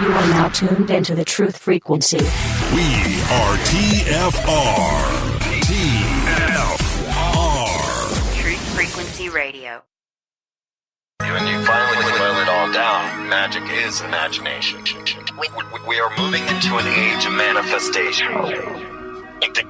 You are now tuned into the truth frequency. We are TFR. TFR. Truth Frequency Radio. When you finally boil it all down, magic is imagination. We are moving into an age of manifestation.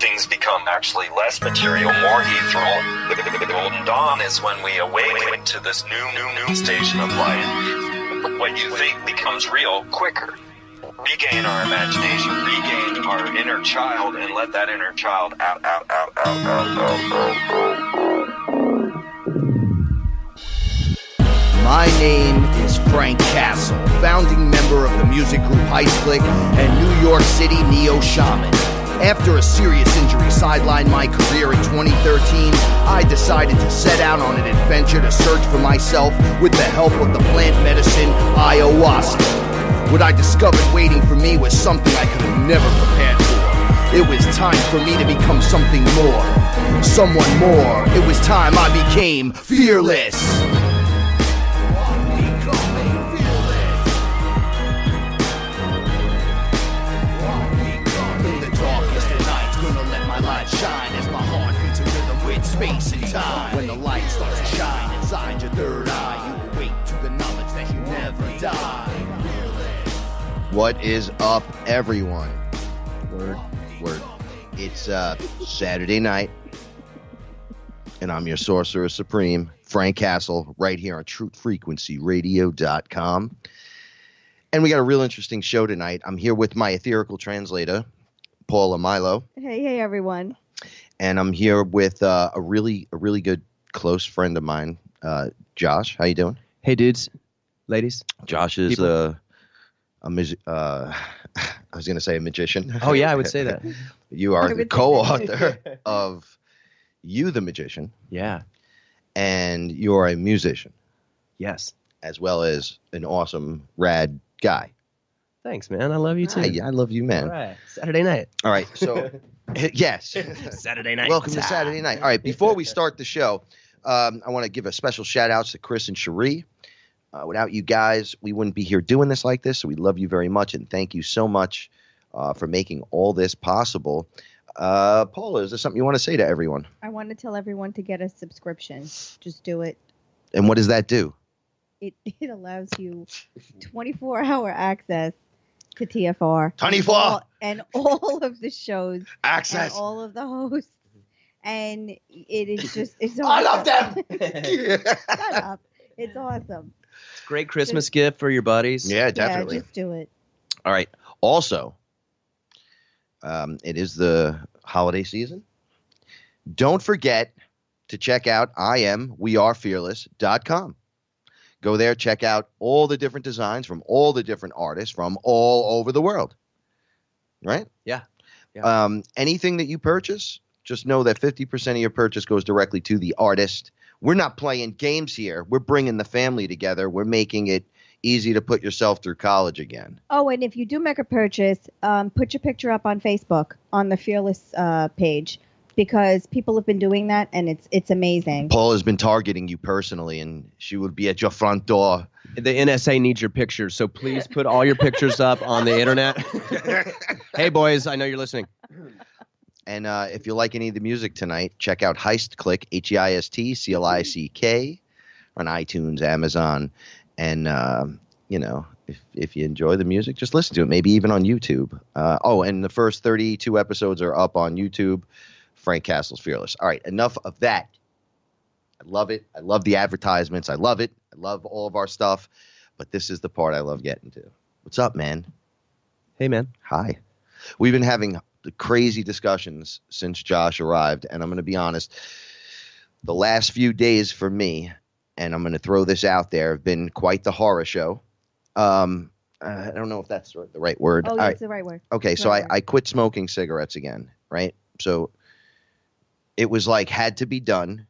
Things become actually less material, more ethereal. The golden dawn is when we awaken to this new station of life. What you think becomes real quicker. Regain our imagination, regain our inner child, and let that inner child out. My name is Frank Castle, founding member of the music group Heist and New York City Neo Shaman. After a serious injury sidelined my career in 2013, I decided to set out on an adventure to search for myself with the help of the plant medicine Ayahuasca. What I discovered waiting for me was something I could have never prepared for. It was time for me to become something more, someone more. It was time I became fearless. Shine as my heart beats a rhythm with space and time. When the light starts to shine inside your third eye, you awake to the knowledge that you never die. What is up, everyone? Word. It's Saturday night, and I'm your sorcerer supreme, Frank Castle, right here on truthfrequencyradio.com. And we got a real interesting show tonight. I'm here with my etherical translator, Paula Milo. Hey, everyone. And I'm here with a really good close friend of mine, Josh. How you doing? Hey, dudes, ladies. Josh is I was going to say a magician. Oh, yeah, I would say that. You are the co-author of You the Magician. Yeah. And you're a musician. Yes. As well as an awesome, rad guy. Thanks, man. I love you, too. I love you, man. All right. Saturday night. All right. So, yes. Saturday night. Welcome to Saturday night. All right. Before we start the show, I want to give a special shout out to Chris and Cherie. Without you guys, we wouldn't be here doing this like this. So we love you very much. And thank you so much for making all this possible. Paula, is there something you want to say to everyone? I want to tell everyone to get a subscription. Just do it. And what does that do? It allows you 24-hour access to TFR. 24! And all of the shows. Access. And all of the hosts. And it is just, it's awesome. I love them! Shut up. It's awesome. It's a great Christmas gift for your buddies. Yeah, definitely. Yeah, just do it. All right. Also, it is the holiday season. Don't forget to check out wearefearless.com. Go there, check out all the different designs from all the different artists from all over the world. Right? Yeah. Anything that you purchase, just know that 50% of your purchase goes directly to the artist. We're not playing games here. We're bringing the family together. We're making it easy to put yourself through college again. Oh, and if you do make a purchase, put your picture up on Facebook on the Fearless page. Because people have been doing that, and it's amazing. Paul has been targeting you personally, and she will be at your front door. The NSA needs your pictures, so please put all your pictures up on the internet. Hey, boys, I know you're listening. And if you like any of the music tonight, check out Heist Click, HeistClick, on iTunes, Amazon. And, if you enjoy the music, just listen to it, maybe even on YouTube. And the first 32 episodes are up on YouTube. Frank Castle's Fearless. All right, enough of that. I love it. I love the advertisements. I love it. I love all of our stuff. But this is the part I love getting to. What's up, man? Hey, man. Hi. We've been having crazy discussions since Josh arrived, and I'm going to be honest, the last few days for me, and I'm going to throw this out there, have been quite the horror show. I don't know if that's the right word. Oh, that's the right word. Okay, so I quit smoking cigarettes again, right? So it was like had to be done,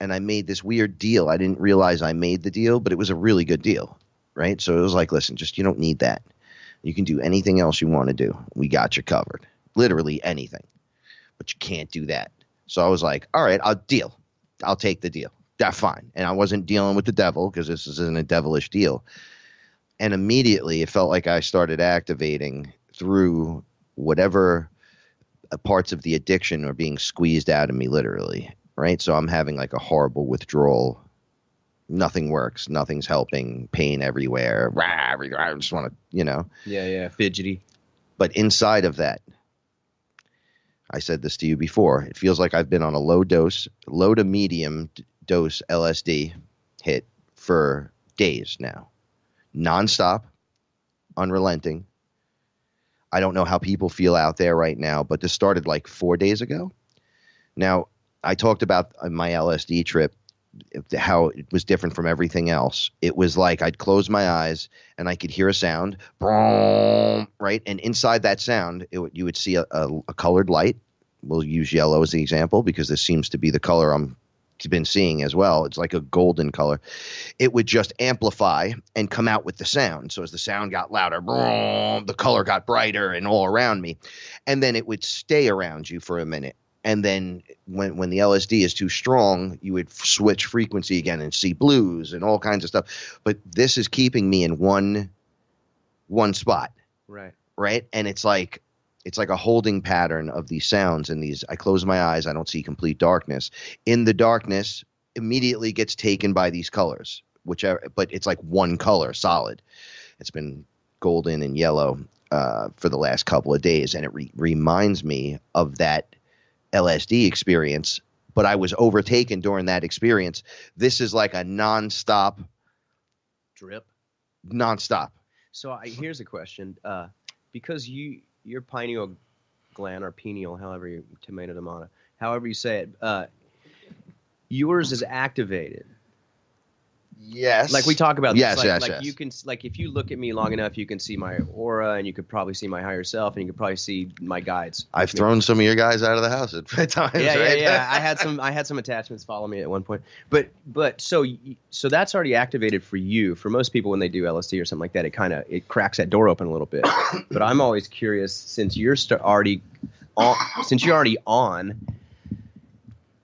and I made this weird deal. I didn't realize I made the deal, but it was a really good deal, right? So it was like, listen, just you don't need that. You can do anything else you want to do. We got you covered. Literally anything. But you can't do that. So I was like, all right, I'll take the deal. That's fine. And I wasn't dealing with the devil because this isn't a devilish deal. And immediately it felt like I started activating through whatever parts of the addiction are being squeezed out of me, literally. Right. So I'm having like a horrible withdrawal. Nothing works. Nothing's helping. Pain everywhere. I just want to, Yeah. Fidgety. But inside of that, I said this to you before, it feels like I've been on a low to medium dose LSD hit for days now. Nonstop, unrelenting. I don't know how people feel out there right now, but this started like 4 days ago. Now, I talked about my LSD trip, how it was different from everything else. It was like I'd close my eyes and I could hear a sound, right? And inside that sound, you would see a colored light. We'll use yellow as the example because this seems to be the color I'm been seeing as well. It's like a golden color. It would just amplify and come out with the sound. So as the sound got louder, the color got brighter and all around me. And then it would stay around you for a minute. And then when the LSD is too strong, you would switch frequency again and see blues and all kinds of stuff. But this is keeping me in one spot. Right. And it's like a holding pattern of these sounds and these. I close my eyes. I don't see complete darkness. In the darkness, immediately gets taken by these colors, but it's like one color solid. It's been golden and yellow for the last couple of days. And it reminds me of that LSD experience, but I was overtaken during that experience. This is like a nonstop drip. Nonstop. So here's a question. Because your pineal gland or pineal, however you say it, yours is activated. Yes. Like we talk about this. Yes, yes. You can, like, if you look at me long enough, you can see my aura, and you could probably see my higher self, and you could probably see my guides. I've thrown some of your guys out of the house at times. Yeah, right? yeah. I had some attachments follow me at one point, but so that's already activated for you. For most people, when they do LSD or something like that, it cracks that door open a little bit. But I'm always curious, since you're already on.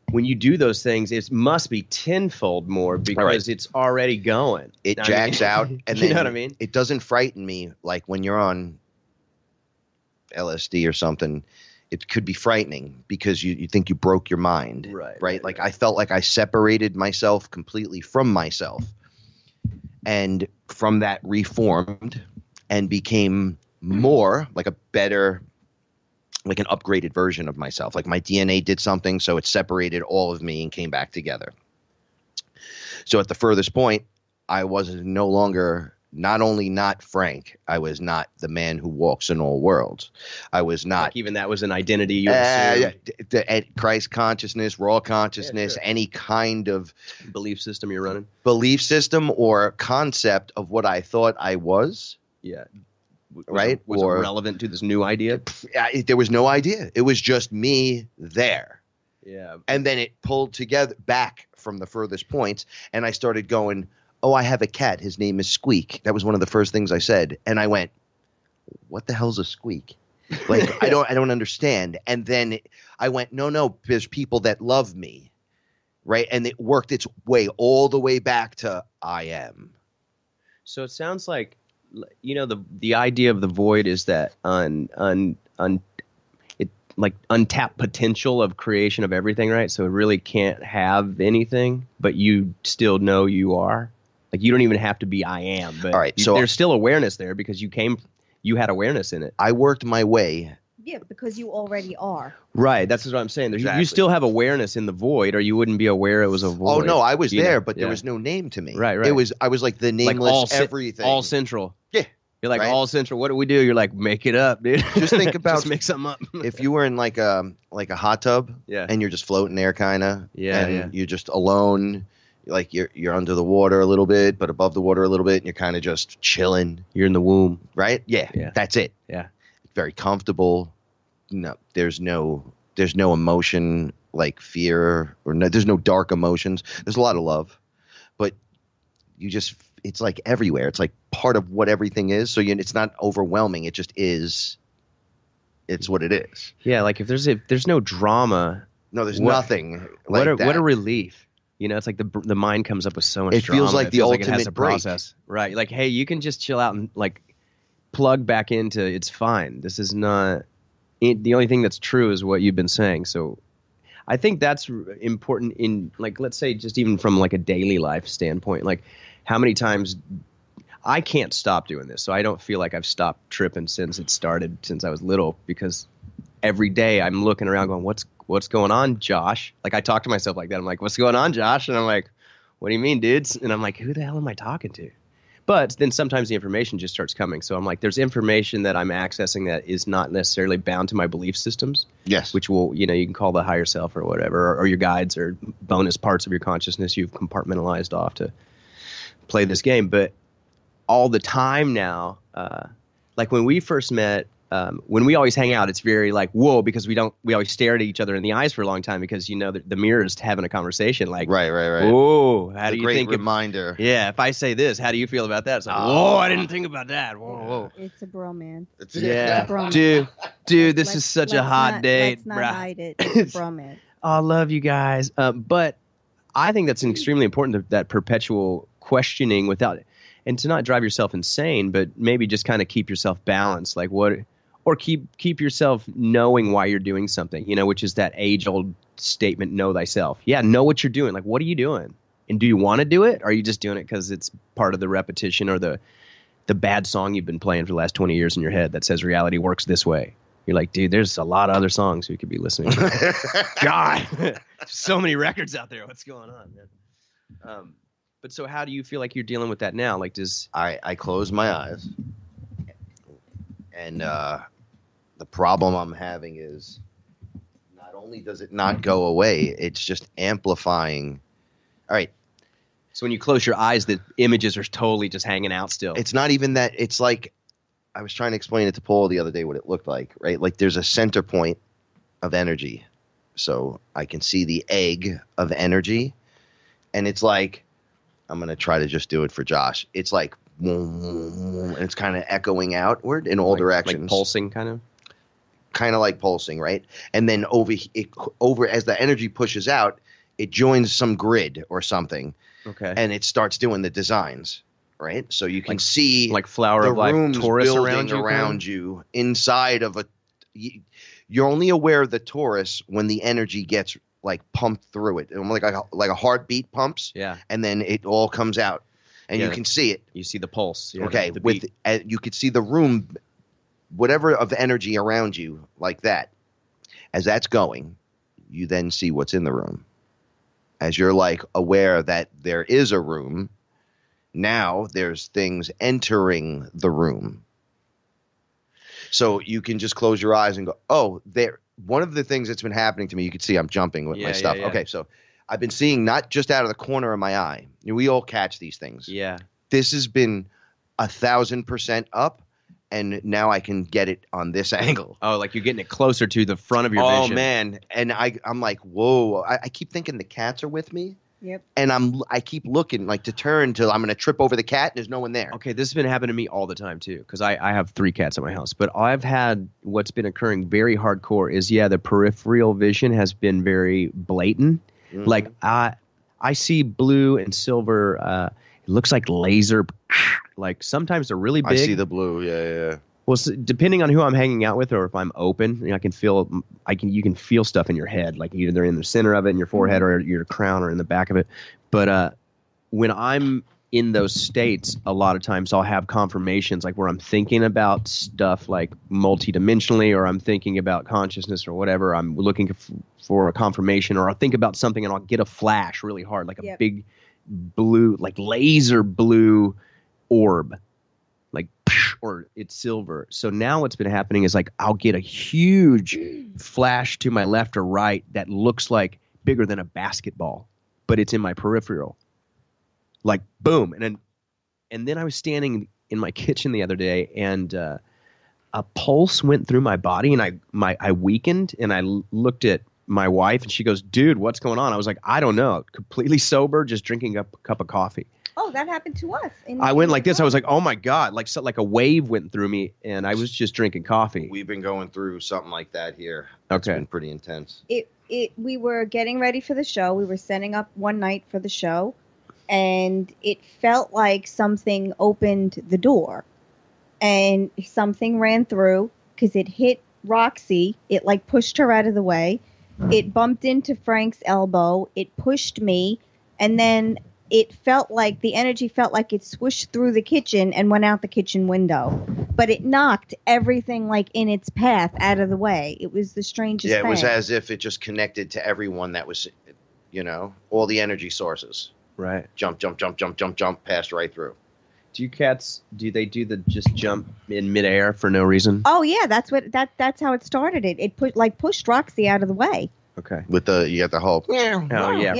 When you do those things, it must be tenfold more because it's already going. It jacks out, and you know what I mean? It doesn't frighten me like when you're on LSD or something. It could be frightening because you think you broke your mind, right? Like I felt like I separated myself completely from myself, and from that reformed and became more like a better. Like an upgraded version of myself. Like my DNA did something, so it separated all of me and came back together. So at the furthest point, I was no longer not only not Frank, I was not the man who walks in all worlds. I was not. Like even that was an identity you assumed. Christ consciousness, raw consciousness, any kind of belief system you're running. Belief system or concept of what I thought I was. Yeah. Right? Was it relevant to this new idea? There was no idea. It was just me there. Yeah. And then it pulled together back from the furthest points. And I started going, oh, I have a cat. His name is Squeak. That was one of the first things I said. And I went, what the hell's a squeak? Like, I don't understand. And then I went, no, there's people that love me. Right. And it worked its way all the way back to I am. So it sounds like, you know, the idea of the void is that untapped potential of creation of everything, right? So it really can't have anything, but you still know you are. Like you don't even have to be I am, but all right, there's still awareness there because you had awareness in it. I worked my way. Yeah, because you already are. Right, that's what I'm saying. Exactly. You still have awareness in the void, or you wouldn't be aware it was a void. Oh no, I was there, but there was no name to me. Right. I was like the nameless everything. All central. Yeah. You're like all central. What do we do? You're like, make it up, dude. Just think about just make something up. If you were in like a hot tub, and you're just floating there, kind of, you're just alone. Like you're under the water a little bit, but above the water a little bit, and you're kind of just chilling. You're in the womb, right? Yeah. That's it. Yeah. Very comfortable. No, there's no emotion like fear there's no dark emotions. There's a lot of love, but it's like everywhere. It's like part of what everything is. So it's not overwhelming. It just is. It's what it is. Yeah. Like if there's no drama. No, there's nothing. What a relief. You know, it's like the mind comes up with so much It feels drama. like the it has ultimate a break. process. Right. Like, hey, you can just chill out and like plug back into it's fine. This is not the only thing that's true is what you've been saying. So I think that's important in, like, let's say just even from like a daily life standpoint, like how many times I can't stop doing this. So I don't feel like I've stopped tripping since I was little, because every day I'm looking around going, what's going on, Josh? Like, I talk to myself like that. I'm like, what's going on, Josh? And I'm like, what do you mean, dudes? And I'm like, who the hell am I talking to? But then sometimes the information just starts coming. So I'm like, there's information that I'm accessing that is not necessarily bound to my belief systems. Yes. Which will, you can call the higher self or whatever, or your guides or bonus parts of your consciousness you've compartmentalized off to play this game. But all the time now, like when we first met, when we always hang out, it's very like, whoa, because we always stare at each other in the eyes for a long time, because the mirror is having a conversation, like, Right. whoa, how do you great think reminder. yeah, if I say this, how do you feel about that? It's like, whoa, I didn't think about that. Whoa. It's a bromance. Yeah, bromance. dude, this is such a hot date, Let's not bruh. hide it. It's a bromance. I love you guys. But I think that's extremely important, that perpetual questioning and to not drive yourself insane, but maybe just kind of keep yourself balanced. Like or keep yourself knowing why you're doing something, which is that age-old statement, know thyself. Yeah, know what you're doing. Like, what are you doing? And do you want to do it? Or are you just doing it because it's part of the repetition or the bad song you've been playing for the last 20 years in your head that says reality works this way? You're like, dude, there's a lot of other songs we could be listening to. God, so many records out there. What's going on, man? But so how do you feel like you're dealing with that now? Like, I close my eyes, and the problem I'm having is not only does it not go away, it's just amplifying. All right. So when you close your eyes, the images are totally just hanging out still. It's not even that. It's like, I was trying to explain it to Paul the other day what it looked like, right? Like there's a center point of energy. So I can see the egg of energy, and it's like, I'm going to try to just do it for Josh. It's like, and it's kind of echoing outward in all directions. Like pulsing, kind of? Kind of like pulsing, right? And then over as the energy pushes out, it joins some grid or something. Okay. And it starts doing the designs, right? So you can see like Flower the of Life rooms Taurus building around you inside of you're only aware of the Taurus when the energy gets like pumped through it, like a heartbeat pumps, and then it all comes out, and you can see it. You see the pulse. Yeah, okay, the beat. You could see the room, whatever of energy around you, like that. As that's going, you then see what's in the room. As you're like aware that there is a room, now there's things entering the room. So you can just close your eyes and go, oh, there. One of the things that's been happening to me, you can see I'm jumping with my stuff. Okay, so I've been seeing not just out of the corner of my eye. We all catch these things. Yeah. This has been 1,000% up, and now I can get it on this angle. Oh, like you're getting it closer to the front of your vision. Oh, man. And I'm like, whoa. I keep thinking the cats are with me. Yep. And I keep looking like to turn till I'm going to trip over the cat and there's no one there. Okay, this has been happening to me all the time too, because I have 3 cats at my house. But I've had what's been occurring very hardcore is the peripheral vision has been very blatant. Mm-hmm. Like I see blue and silver. It looks like laser. Like sometimes they're really big. I see the blue. Yeah. Well, depending on who I'm hanging out with, or if I'm open, you can feel stuff in your head, like either in the center of it, in your forehead, or your crown, or in the back of it. But when I'm in those states, a lot of times I'll have confirmations, like where I'm thinking about stuff like multidimensionally, or I'm thinking about consciousness or whatever. I'm looking for a confirmation, or I'll think about something and I'll get a flash really hard, like a big blue, like laser blue orb. Like, or it's silver. So now what's been happening is like I'll get a huge flash to my left or right that looks like bigger than a basketball, but it's in my peripheral. Like boom, and then I was standing in my kitchen the other day, and a pulse went through my body, and I weakened, and I looked at my wife, and she goes, "Dude, what's going on?" I was like, "I don't know." Completely sober, just drinking a cup of coffee. Oh, that happened to us. I went like this. I was like, oh, my God. Like a wave went through me, and I was just drinking coffee. We've been going through something like that here. It's been pretty intense. we were getting ready for the show. We were setting up one night for the show, and it felt like something opened the door, and something ran through because it hit Roxy. It like pushed her out of the way. It bumped into Frank's elbow. It pushed me, and then it felt like the energy felt like it swished through the kitchen and went out the kitchen window. But it knocked everything like in its path out of the way. It was the strangest thing. Yeah, it was as if it just connected to everyone that was, all the energy sources. Right. Jump, passed right through. Do you cats, do they do the just jump in midair for no reason? Oh yeah, that's how it started. It pushed Roxy out of the way. Okay. With you got the whole. Oh yeah.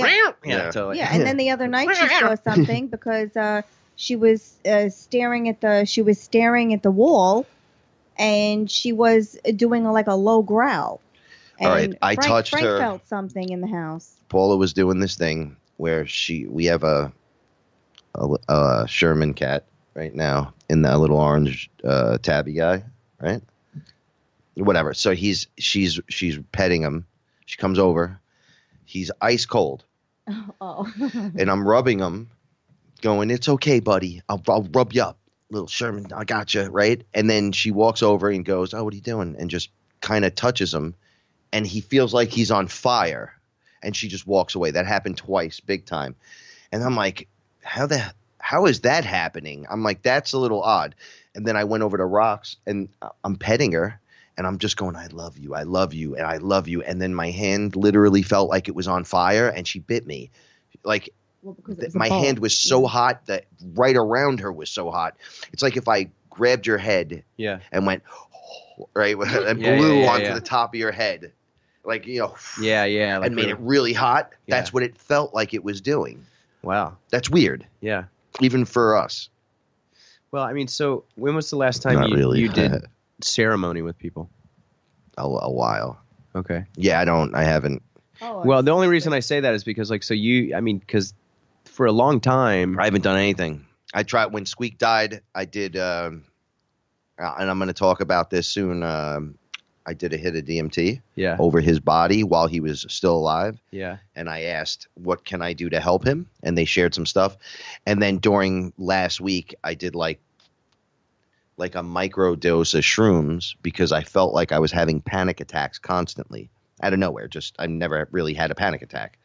Yeah. Totally. Yeah, and then the other night she saw something because she was staring at the wall, and she was doing a low growl. And all right, I touched Frank her. Felt something in the house. Paula was doing this thing where we have a Sherman cat right now in that little orange tabby guy, right? Whatever. So she's petting him. She comes over. He's ice cold. Oh. And I'm rubbing him, going, "It's okay, buddy. I'll rub you up, little Sherman. I got you, right?" And then she walks over and goes, "Oh, what are you doing?" And just kind of touches him, and he feels like he's on fire. And she just walks away. That happened twice, big time. And I'm like, how is that happening? I'm like, that's a little odd. And then I went over to Rox, and I'm petting her, and I'm just going, I love you, and I love you. And then my hand literally felt like it was on fire, and she bit me. Like, my hand was so hot that right around her was so hot. It's like if I grabbed your head and went, right, and blew onto the top of your head. Like, Like and made it really hot. That's what it felt like it was doing. Wow. That's weird. Yeah. Even for us. Well, I mean, so when was the last time you did ceremony with people? A while. Okay. Yeah, I haven't. Oh, Well, the only reason I say that is because, because for a long time, I haven't done anything. I tried when Squeak died. I did, and I'm going to talk about this soon. I did a hit of DMT over his body while he was still alive. Yeah. And I asked, what can I do to help him? And they shared some stuff. And then during last week, I did like a micro dose of shrooms because I felt like I was having panic attacks constantly out of nowhere. I never really had a panic attack.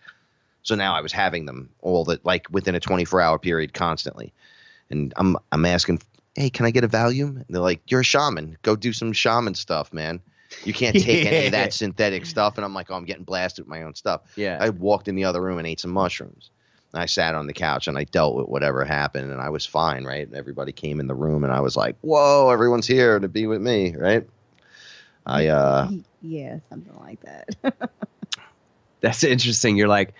So now I was having them within a 24-hour period constantly. And I'm asking, hey, can I get a Valium? And they're like, you're a shaman. Go do some shaman stuff, man. You can't take any of that synthetic stuff. And I'm like, I'm getting blasted with my own stuff. Yeah. I walked in the other room and ate some mushrooms. And I sat on the couch and I dealt with whatever happened, and I was fine, right? And everybody came in the room and I was like, whoa, everyone's here to be with me, right? Yeah, something like that. That's interesting. You're like,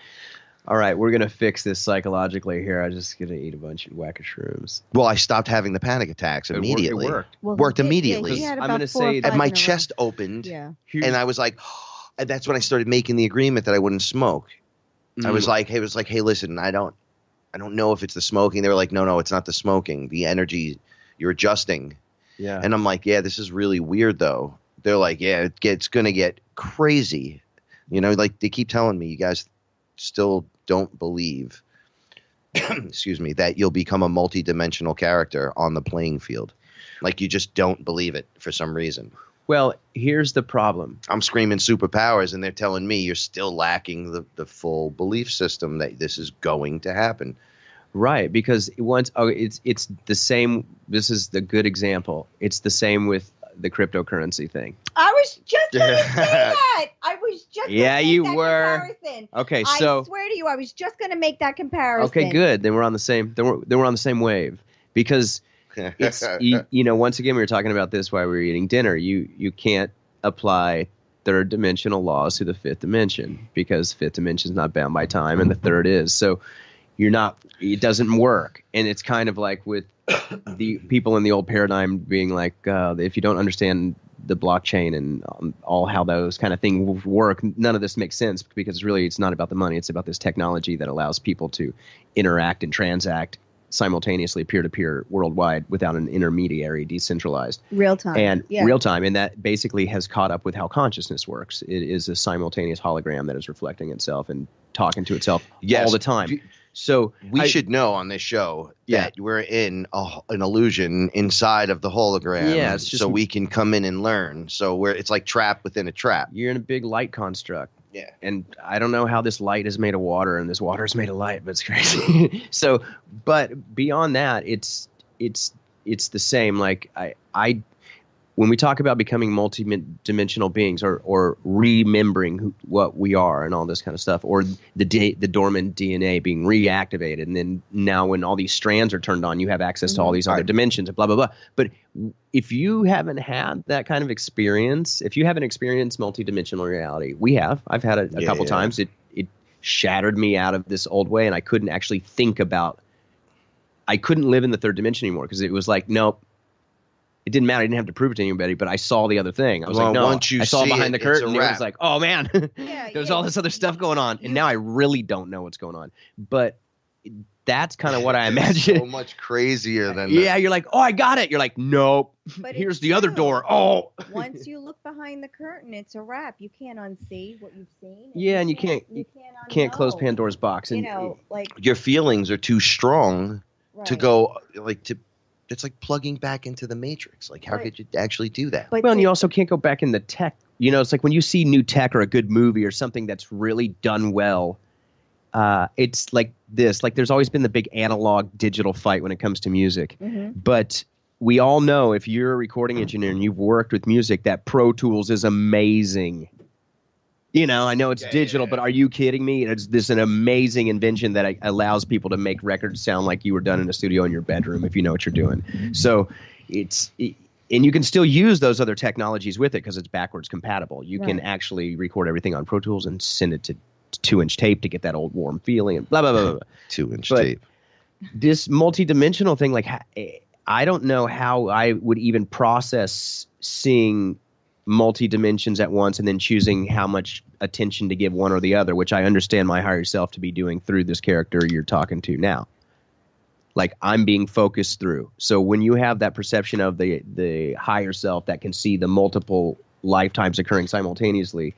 all right, we're going to fix this psychologically here. I'm just going to eat a bunch of whack of shrooms. Well, I stopped having the panic attacks immediately. It worked. Worked immediately. Yeah, I'm going to say And my chest opened, and I was like, and that's when I started making the agreement that I wouldn't smoke. I was like, hey, listen, I don't know if it's the smoking. They were like, no, it's not the smoking. The energy, you're adjusting. Yeah. And I'm like, yeah, this is really weird though. They're like, yeah, it's going to get crazy. Like they keep telling me, you guys still don't believe, excuse me, that you'll become a multi-dimensional character on the playing field. Like you just don't believe it for some reason. Well, here's the problem. I'm screaming superpowers, and they're telling me you're still lacking the full belief system that this is going to happen. Right, because it's the same. This is the good example. It's the same with the cryptocurrency thing. I was just going to say that. I was just going to make that comparison. Okay, so I swear to you, I was just going to make that comparison. Okay, good. Then we're on the same. Then we're on the same wave because it's once again we were talking about this while we were eating dinner. You can't apply third dimensional laws to the fifth dimension because fifth dimension is not bound by time and the third is. So it doesn't work. And it's kind of like with the people in the old paradigm being like, if you don't understand the blockchain and all how those kind of things work, none of this makes sense because really it's not about the money. It's about this technology that allows people to interact and transact simultaneously, peer-to-peer, worldwide, without an intermediary, decentralized. Real time. And Yeah. real time, and that basically has caught up with how consciousness works. It is a simultaneous hologram that is reflecting itself and talking to itself Yes. all the time. So We should know on this show that we're in an illusion inside of the hologram, Yeah, it's just- so we can come in and learn. So it's like trapped within a trap. You're in a big light construct. Yeah. And I don't know how this light is made of water and this water is made of light, but it's crazy. So, but beyond that, it's the same. Like I when we talk about becoming multi-dimensional beings or remembering what we are and all this kind of stuff, or the dormant DNA being reactivated, and then now when all these strands are turned on, you have access to all these other dimensions and blah, blah, blah. But if you haven't had that kind of experience, if you haven't experienced multi-dimensional reality, I've had it a couple times. It shattered me out of this old way, and I couldn't actually I couldn't live in the third dimension anymore, because it was like, nope. It didn't matter. I didn't have to prove it to anybody, but I saw the other thing. I was like, no, once you I saw see behind the curtain. And it wrap. was like, oh, man, there's all this other stuff going on. And now I really don't know what's going on. But that's kind of what I imagine. So much crazier than Yeah, you're like, oh, I got it. You're like, nope. But Here's it's the other true. door. Oh. Once you look behind the curtain, it's a wrap. You can't unsee what you've seen. Yeah, and you can't close unknow. Pandora's box. And You know, like your feelings are too strong to right. go it's like plugging back into the Matrix. Like, how Right. could you actually do that? But well, and to- you also can't go back in the tech. You know, it's like when you see new tech or a good movie or something that's really done well, it's like this. Like, there's always been the big analog digital fight when it comes to music. Mhm. But we all know, if you're a recording engineer and you've worked with music, that Pro Tools is amazing. You know, I know it's digital, but are you kidding me? It's an amazing invention that allows people to make records sound like you were done in a studio in your bedroom, if you know what you're doing. So and you can still use those other technologies with it because it's backwards compatible. You can actually record everything on Pro Tools and send it to 2-inch tape to get that old warm feeling and blah, blah, blah, blah. 2-inch But tape. This multi-dimensional thing, like, I don't know how I would even process seeing multi-dimensions at once and then choosing how much attention to give one or the other, which I understand my higher self to be doing through this character you're talking to now. Like, I'm being focused through. So when you have that perception of the higher self that can see the multiple lifetimes occurring simultaneously,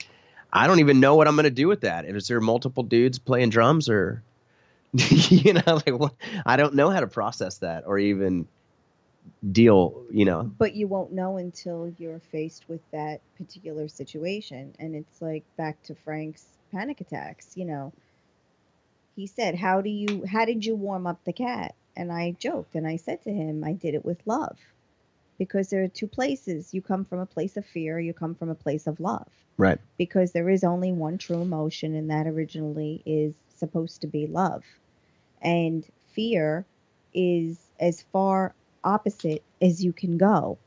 I don't even know what I'm going to do with that. Is there multiple dudes playing drums, or you know, like, what? I don't know how to process that or even deal, you know. But you won't know until you're faced with that particular situation. And it's like back to Frank's panic attacks, you know. He said, how did you warm up the cat? And I joked and I said to him, I did it with love. Because there are two places. You come from a place of fear, you come from a place of love. Right. Because there is only one true emotion, and that originally is supposed to be love. And fear is as far opposite as you can go.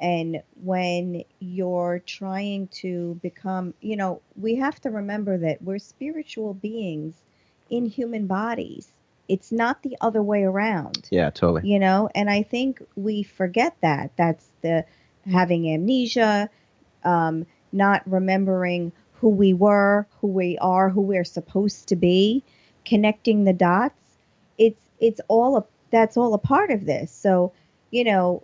And when you're trying to become, you know, we have to remember that we're spiritual beings in human bodies. It's not the other way around. Yeah, totally. You know, and I think we forget that. That's the having amnesia, not remembering who we were, who we are, who we're supposed to be, connecting the dots. That's all a part of this. So, you know,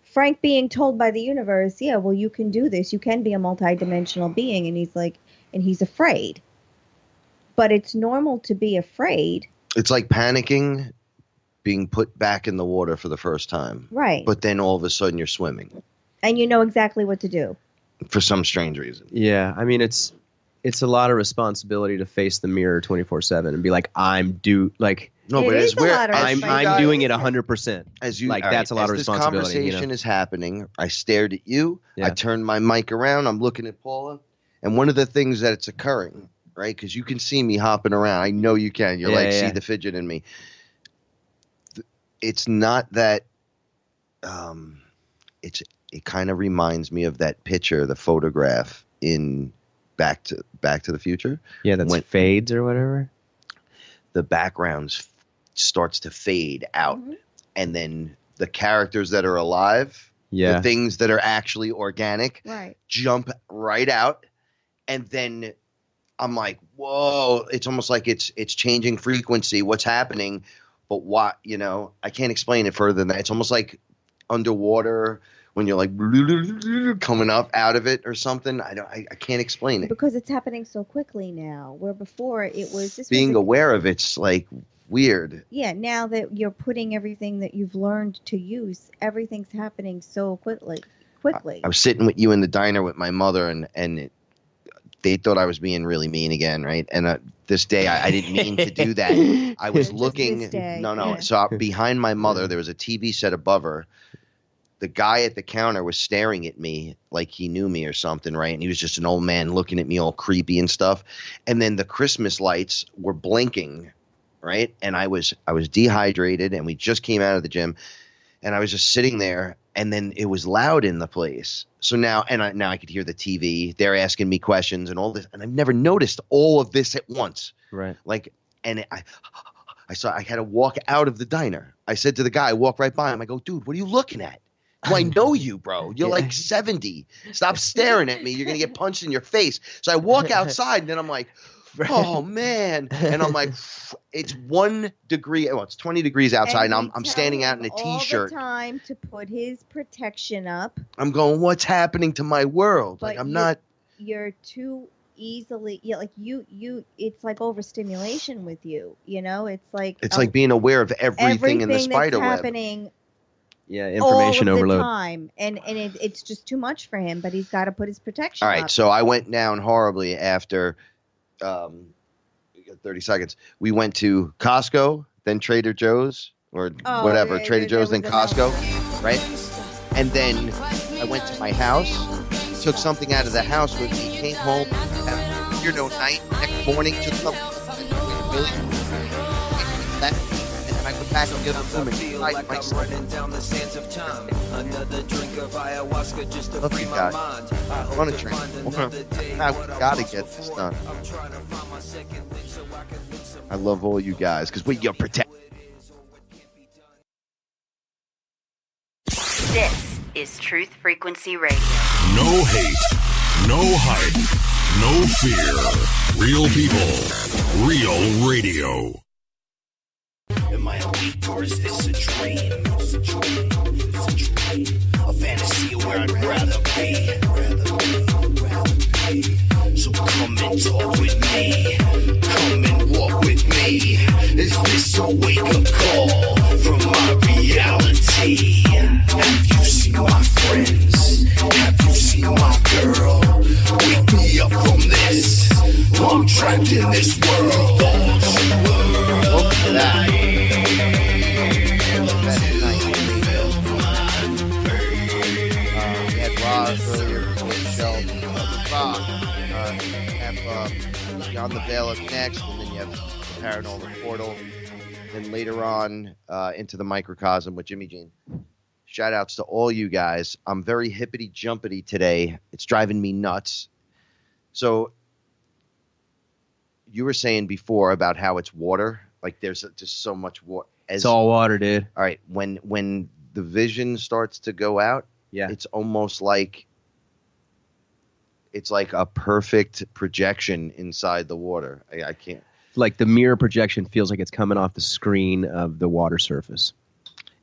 Frank being told by the universe, yeah, well, you can do this. You can be a multidimensional being. And he's like, and he's afraid. But it's normal to be afraid. It's like panicking, being put back in the water for the first time. Right. But then all of a sudden you're swimming And you know exactly what to do. for some strange reason. Yeah, I mean, it's a lot of responsibility to face the mirror 24/7 and be like, No, It but is as a we're lot of as you I'm guys- doing it 100%. As you Like, all that's a lot of as responsibility, This you know? conversation is happening. I stared at you. Yeah. I turned my mic around. I'm looking at Paula, and one of the things that it's occurring, right? Because you can see me hopping around. I know you can. You're Yeah, see yeah. the fidget in me. It's not that. It kind of reminds me of that picture, the photograph in Back to the Future. Yeah, that's When- fades or whatever. The background starts to fade out, and then the characters that are alive, Yeah. the things that are actually organic, Right. jump right out, and then I'm like, whoa! It's almost like it's changing frequency. What's happening? but why? You know, I can't explain it further than that. It's almost like underwater when you're like coming up out of it or something. I can't explain it. Because it's happening so quickly now. Where before it was just Being aware of it's like weird. Yeah, now that you're putting everything that you've learned to use, everything's happening so quickly. I was sitting with you in the diner with my mother, and they thought I was being really mean again, right? And this day, I didn't mean to do that. I was looking. No. Yeah. So behind my mother, there was a TV set above her. The guy at the counter was staring at me like he knew me or something, right? And he was just an old man looking at me all creepy and stuff. And then the Christmas lights were blinking, right? And I was dehydrated, and we just came out of the gym, and I was just sitting there. And then it was loud in the place. So now I could hear the TV. They're asking me questions and all this. And I've never noticed all of this at once. Right. Like, and I had to walk out of the diner. I said to the guy, I walked right by him. I go, dude, what are you looking at? Do I know you, bro? You're like 70. Stop staring at me. You're going to get punched in your face. So I walk outside, and then I'm like, oh, man. And I'm like, it's 1 degree. Well, it's 20 degrees outside, and I'm standing out in a T-shirt. All the time to put his protection up. I'm going, what's happening to my world? But like, you're too easily, like you, it's like overstimulation with you, you know? It's like being aware of everything in the spider that's web. Happening information all of overload. the time, and it's just too much for him. But he's got to put his protection. All right, up. so I went down horribly after. You got 30 seconds. We went to Costco, then Trader Joe's, or whatever. Yeah, Trader Joe's, then was Costco, right? And then I went to my house, took something out of the house with me, came home, had a weird night. Next morning, took something. Really? That. And I went back to the other room and cried myself. Another drink of ayahuasca just to Love free you my guys. mind. I want to drink more. We gotta get this done. I love all you guys because you're protect. This is Truth Frequency Radio. No hate, no hype, no fear. Real people, real radio. Am I awake or is this a dream? It's a dream. It's a dream. A fantasy where I'd rather be. So come and talk with me. Come and walk with me. Is this a wake-up call from my reality? Have you seen my friends? Have you seen my girl? Wake me up from this. I'm trapped in this world. Look at that. We had Roz earlier before the show. Beyond the Veil up next, and then you have the Paranormal Portal. Then later on, into the Microcosm with Jimmy Jean. Shout outs to all you guys. I'm very hippity jumpity today. It's driving me nuts. So you were saying before about how it's water. Like there's just so much water. It's all water, dude. All right. When the vision starts to go out, it's almost like it's like a perfect projection inside the water. I can't. Like the mirror projection feels like it's coming off the screen of the water surface.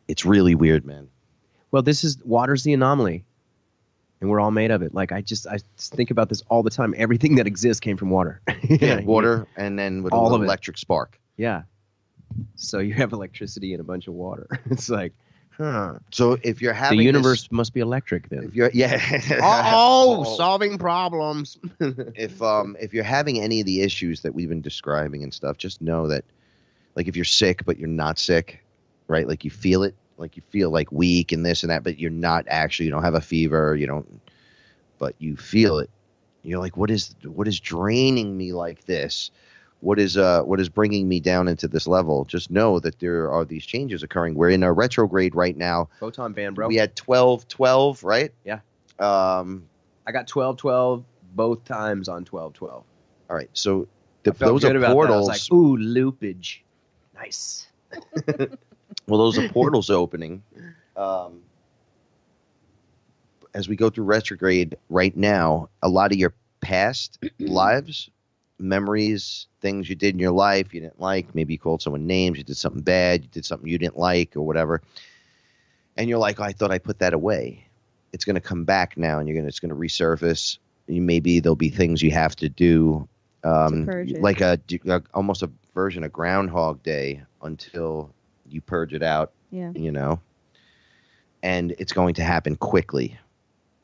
It's really weird, man. Well, water's the anomaly, and we're all made of it. Like I just think about this all the time. Everything that exists came from water. Water, and then with all a of it. Electric spark. Yeah. So you have electricity and a bunch of water. It's like, So if you're having the universe must be electric then. if you're solving problems. if you're having any of the issues that we've been describing and stuff, just know that, like, if you're sick but you're not sick, right? Like you feel it, like you feel like weak and this and that, but you're not actually. You don't have a fever. You don't, but you feel it. You're like, what is draining me like this? What is bringing me down into this level? Just know that there are these changes occurring. We're in a retrograde right now. Photon band, bro. We had 12-12, right? Yeah. I got 12-12 both times on 12-12. All right. So those are portals. I was like, ooh, loopage. Nice. Well, those are portals opening. As we go through retrograde right now, a lot of your past lives memories, things you did in your life you didn't like. Maybe you called someone names, you did something bad, you did something you didn't like or whatever. And you're like, oh, I thought I put that away. It's going to come back now, and it's going to resurface. Maybe there'll be things you have to do, like almost a version of Groundhog Day until you purge it out. Yeah. And it's going to happen quickly.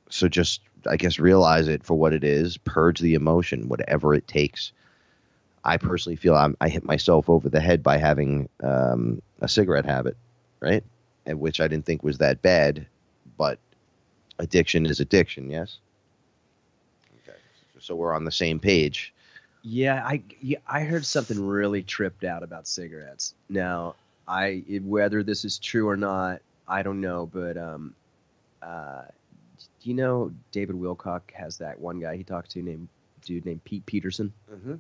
So just, I guess, realize it for what it is. Purge the emotion, whatever it takes. I personally feel I hit myself over the head by having a cigarette habit, right? And which I didn't think was that bad, but addiction is addiction, yes? Okay. So we're on the same page. Yeah, I heard something really tripped out about cigarettes. Now, whether this is true or not, I don't know, but do you know David Wilcock has that one guy he talks to named Pete Peterson? Mm-hmm.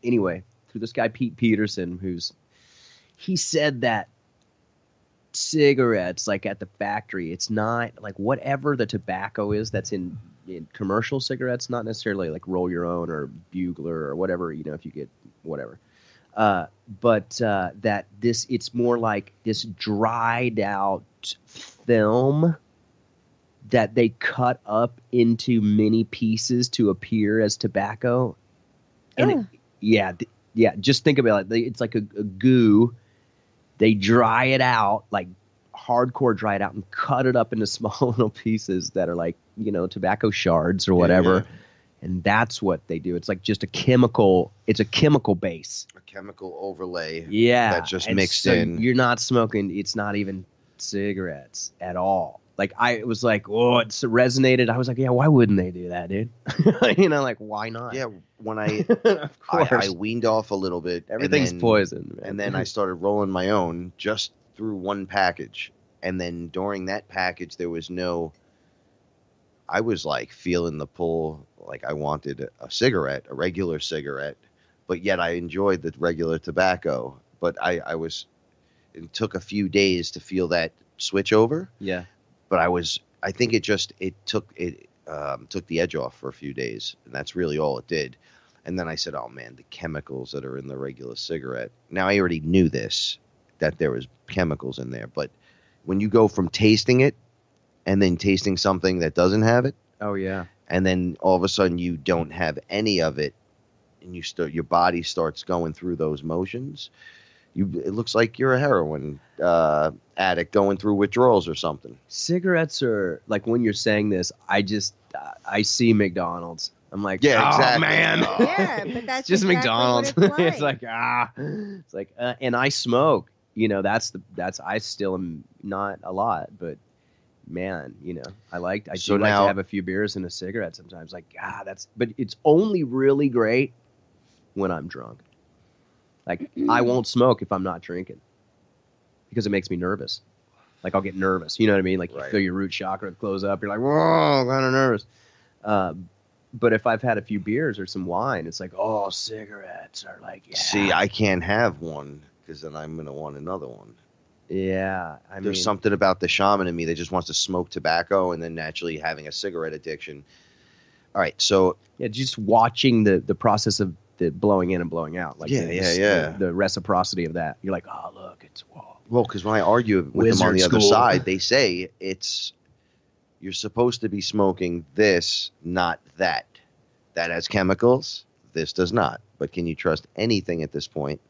Anyway, through this guy Pete Peterson, he said that cigarettes, like at the factory, it's not like whatever the tobacco is that's in commercial cigarettes, not necessarily like Roll Your Own or Bugler or whatever, if you get whatever. But that it's more like this dried out film that they cut up into mini pieces to appear as tobacco. And just think about it. It's like a goo. They dry it out, like hardcore dry it out, and cut it up into small little pieces that are like, tobacco shards or whatever. Yeah. And that's what they do. It's like just it's a chemical base. A chemical overlay. Yeah. That just mixed in. You're not smoking. It's not even cigarettes at all. Like I was like, oh, it resonated. I was like, yeah, why wouldn't they do that, dude? Like why not? Yeah, when I weaned off a little bit. Everything's poison, man. And then I started rolling my own just through one package. And then during that package, I was like feeling the pull, like I wanted a cigarette, a regular cigarette, but yet I enjoyed the regular tobacco. But it took a few days to feel that switch over. Yeah. But I think it took the edge off for a few days, and that's really all it did. And then I said, oh man, the chemicals that are in the regular cigarette. Now I already knew that there was chemicals in there, but when you go from tasting it and then tasting something that doesn't have it. Oh yeah. And then all of a sudden you don't have any of it, and your body starts going through those motions. It looks like you're a heroin addict going through withdrawals or something. Cigarettes are like, when you're saying this, I see McDonald's. I'm like, yeah, exactly. Oh, man. Yeah, but that's just exactly McDonald's. What it's like and I smoke. I still am not a lot, but man, I do like to have a few beers and a cigarette sometimes. Like, but it's only really great when I'm drunk. Like, I won't smoke if I'm not drinking because it makes me nervous. Like, I'll get nervous. You know what I mean? Like, you feel your root chakra close up. You're like, whoa, kind of nervous. But if I've had a few beers or some wine, it's like, oh, cigarettes are like, yeah. See, I can't have one because then I'm going to want another one. Yeah. There's something about the shaman in me that just wants to smoke tobacco and then naturally having a cigarette addiction. All right, so. Yeah, just watching the process of the blowing in and blowing out. Like the reciprocity of that. You're like, oh, look, it's whoa. Well, because when I argue with them on the other side, they say you're supposed to be smoking this, not that. That has chemicals. This does not. But can you trust anything at this point?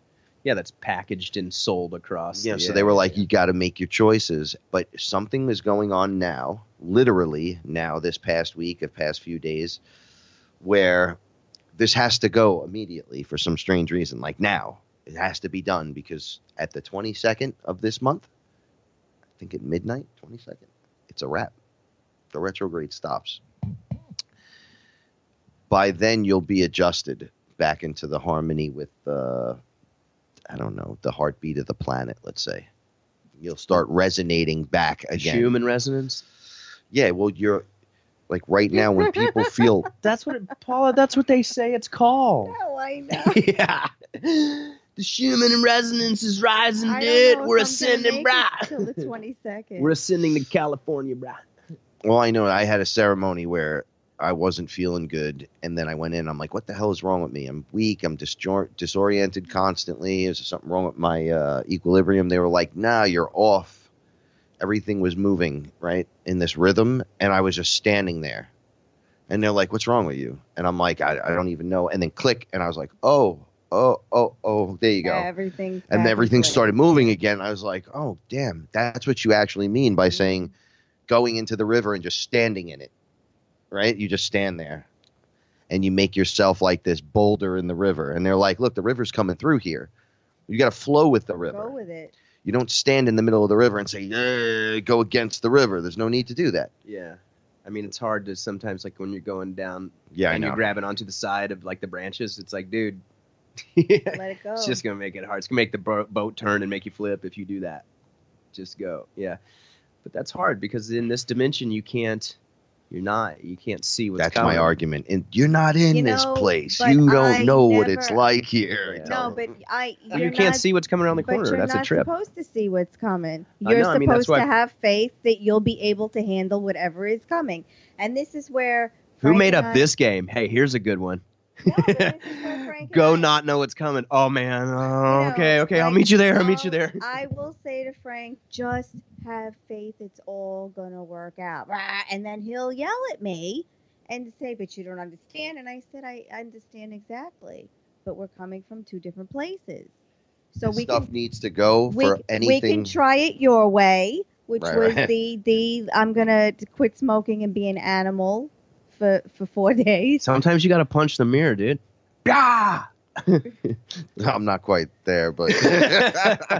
Yeah, that's packaged and sold across. Yeah, so they were like, you got to make your choices. But something is going on now, literally now, this past week, past few days, where this has to go immediately for some strange reason. Like now, it has to be done because at the 22nd of this month, I think at midnight, 22nd, it's a wrap. The retrograde stops. By then, you'll be adjusted back into the harmony with the heartbeat of the planet, let's say. You'll start resonating back again. Human resonance? Yeah, well, you're like right now when people feel... Paula, that's what they say it's called. Oh, I know. Yeah. The human resonance is rising, dude. We're ascending, brah. Till the 22nd. We're ascending to California, brah. Well, I know I had a ceremony where I wasn't feeling good, and then I went in. I'm like, what the hell is wrong with me? I'm weak. I'm disoriented constantly. Is there something wrong with my equilibrium? They were like, nah, you're off. Everything was moving, right, in this rhythm, and I was just standing there. And they're like, what's wrong with you? And I'm like, I don't even know. And then click, and I was like, oh, there you go. And everything started moving again. I was like, oh, damn, that's what you actually mean by saying going into the river and just standing in it, right? You just stand there, and you make yourself like this boulder in the river. And they're like, look, the river's coming through here. You got to flow with the river. Go with it. You don't stand in the middle of the river and say, go against the river. There's no need to do that. Yeah. I mean, it's hard to sometimes, like, when you're going down and you're grabbing onto the side of, like, the branches. It's like, dude. Let it go. It's just going to make it hard. It's going to make the boat turn and make you flip if you do that. Just go. Yeah. But that's hard because in this dimension, you can't see what's coming. That's my argument. And you're not in this place. You don't know what it's like here. Yeah. No, but you can't see what's coming around the corner. That's a trip. You're not supposed to see what's coming. I You're know, I mean, that's supposed to why- have faith that you'll be able to handle whatever is coming. And this is where Who Frank made and up I- this game? Hey, here's a good one. No, but this is where Frank Go and I- not know what's coming. Oh, man. Oh, You know, okay. I'll Frank, meet you there. I'll meet you there. I will say to Frank, just have faith. It's all going to work out. Rah, and then he'll yell at me and say, but you don't understand. And I said, I understand exactly. But we're coming from two different places. So This we stuff can, needs to go for anything. we can try it your way, which was Right. the I'm going to quit smoking and be an animal for 4 days. Sometimes you got to punch the mirror, dude. Ah! I'm not quite there, but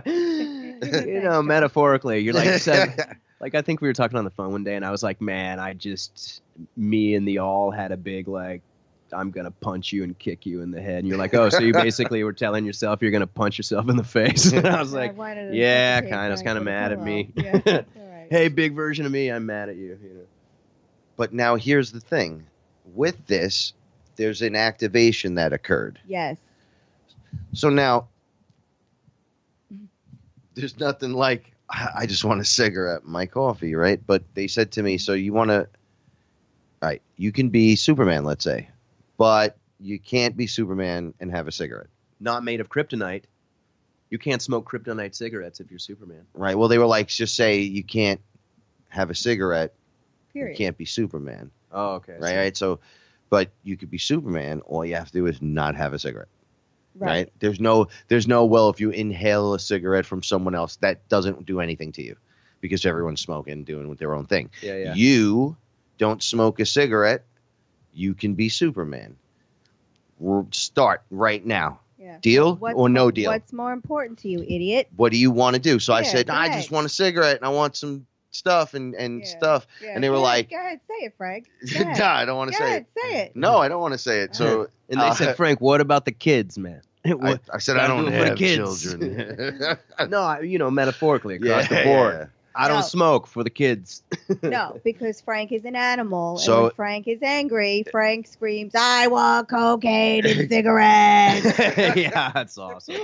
You know, metaphorically, you're like, like I think we were talking on the phone one day, and I was like, man, me and the all had a big, like, I'm going to punch you and kick you in the head. And you're like, oh, so you basically were telling yourself you're going to punch yourself in the face. And I was like, yeah, kind of. I was kind of mad at me. Yeah, that's all right. Hey, big version of me, I'm mad at you. You know. But now here's the thing. With this, there's an activation that occurred. Yes. So now, there's nothing like, I just want a cigarette and my coffee, right? But they said to me, so you want to, all right, you can be Superman, let's say, but you can't be Superman and have a cigarette. Not made of kryptonite. You can't smoke kryptonite cigarettes if you're Superman. Right. Well, they were like, just say you can't have a cigarette. Period. You can't be Superman. Oh, okay. Right. So, but you could be Superman. All you have to do is not have a cigarette. Right. There's no, well, if you inhale a cigarette from someone else, that doesn't do anything to you because everyone's smoking, doing their own thing. Yeah. You don't smoke a cigarette. You can be Superman. We'll start right now. Yeah. Deal or no deal? What's more important to you, idiot? What do you want to do? So I Yeah, said, go I ahead. just want a cigarette and I want some stuff and stuff. Yeah, And they were go like, ahead, say it, Frank. no, I don't want to say it. Say it. No, I don't want to say it. So And they said, Frank, what about the kids, man? I said, I don't do it for the have kids. children. No, metaphorically across the board. Yeah. I don't No. smoke for the kids. No, because Frank is an animal. So- and when Frank is angry, Frank screams, I want cocaine and cigarettes. Yeah, that's awesome.